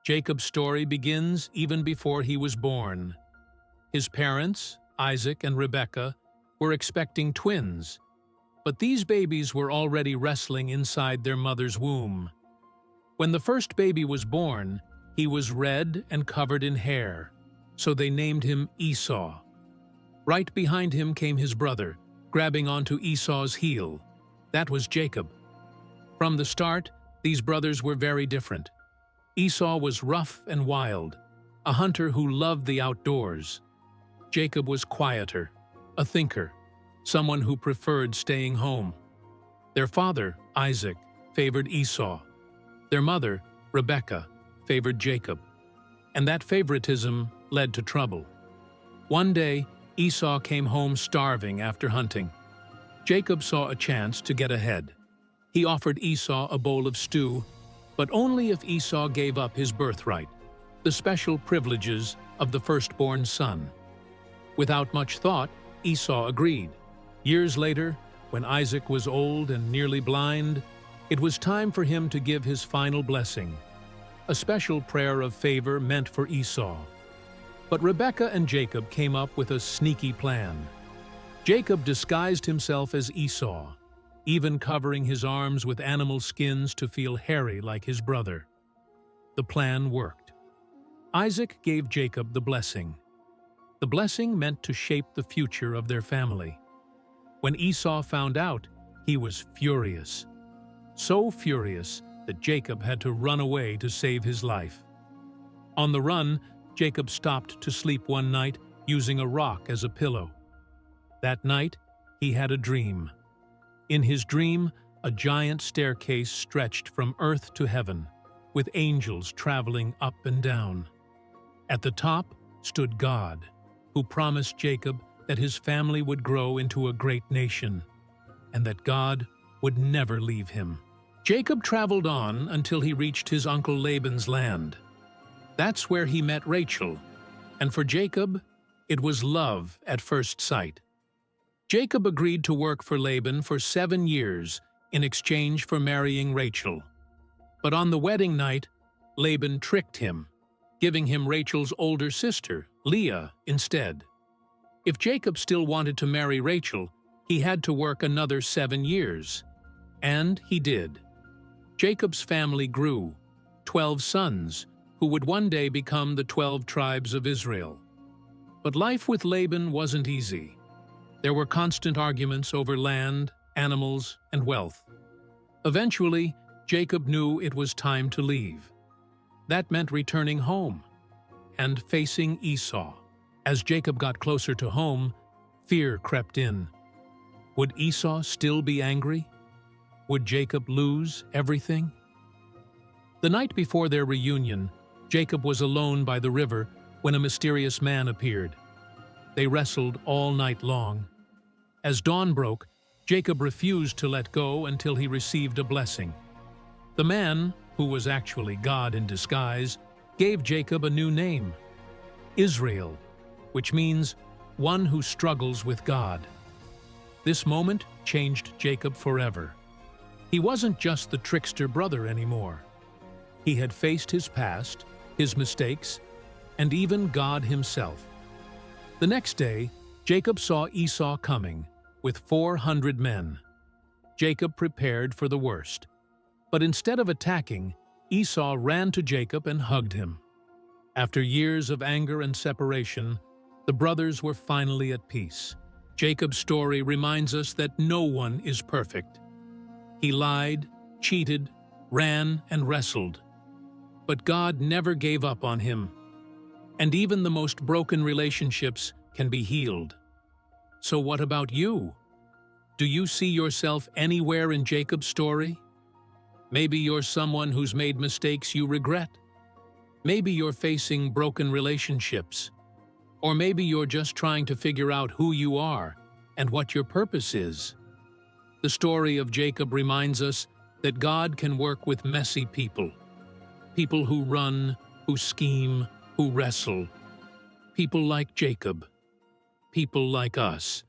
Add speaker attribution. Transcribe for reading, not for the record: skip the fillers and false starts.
Speaker 1: Jacob's story begins even before he was born. His parents, Isaac and Rebekah, were expecting twins, but these babies were already wrestling inside their mother's womb. When the first baby was born, he was red and covered in hair, so they named him Esau. Right behind him came his brother, grabbing onto Esau's heel. That was Jacob. From the start, these brothers were very different. Esau was rough and wild, a hunter who loved the outdoors. Jacob was quieter, a thinker, someone who preferred staying home. Their father, Isaac, favored Esau. Their mother, Rebekah, favored Jacob. And that favoritism led to trouble. One day, Esau came home starving after hunting. Jacob saw a chance to get ahead. He offered Esau a bowl of stew, but only if Esau gave up his birthright, the special privileges of the firstborn son. Without much thought, Esau agreed. Years later, when Isaac was old and nearly blind, it was time for him to give his final blessing, a special prayer of favor meant for Esau. But Rebekah and Jacob came up with a sneaky plan. Jacob disguised himself as Esau, even covering his arms with animal skins to feel hairy like his brother. The plan worked. Isaac gave Jacob the blessing. The blessing meant to shape the future of their family. When Esau found out, he was furious. So furious that Jacob had to run away to save his life. On the run, Jacob stopped to sleep one night using a rock as a pillow. That night, he had a dream. In his dream, a giant staircase stretched from earth to heaven, with angels traveling up and down. At the top stood God, who promised Jacob that his family would grow into a great nation, and that God would never leave him. Jacob traveled on until he reached his uncle Laban's land. That's where he met Rachel, and for Jacob, it was love at first sight. Jacob agreed to work for Laban for 7 years in exchange for marrying Rachel. But on the wedding night, Laban tricked him, giving him Rachel's older sister, Leah, instead. If Jacob still wanted to marry Rachel, he had to work another 7 years. And he did. Jacob's family grew, 12 sons, who would one day become the 12 tribes of Israel. But life with Laban wasn't easy. There were constant arguments over land, animals, and wealth. Eventually, Jacob knew it was time to leave. That meant returning home and facing Esau. As Jacob got closer to home, fear crept in. Would Esau still be angry? Would Jacob lose everything? The night before their reunion, Jacob was alone by the river when a mysterious man appeared. They wrestled all night long. As dawn broke, Jacob refused to let go until he received a blessing. The man, who was actually God in disguise, gave Jacob a new name, Israel, which means one who struggles with God. This moment changed Jacob forever. He wasn't just the trickster brother anymore. He had faced his past, his mistakes, and even God himself. The next day, Jacob saw Esau coming with 400 men. Jacob prepared for the worst. But instead of attacking, Esau ran to Jacob and hugged him. After years of anger and separation, the brothers were finally at peace. Jacob's story reminds us that no one is perfect. He lied, cheated, ran, and wrestled. But God never gave up on him. And even the most broken relationships can be healed. So what about you? Do you see yourself anywhere in Jacob's story? Maybe you're someone who's made mistakes you regret. Maybe you're facing broken relationships. Or maybe you're just trying to figure out who you are and what your purpose is. The story of Jacob reminds us that God can work with messy people. People who run, who scheme, who wrestle. People like Jacob. People like us.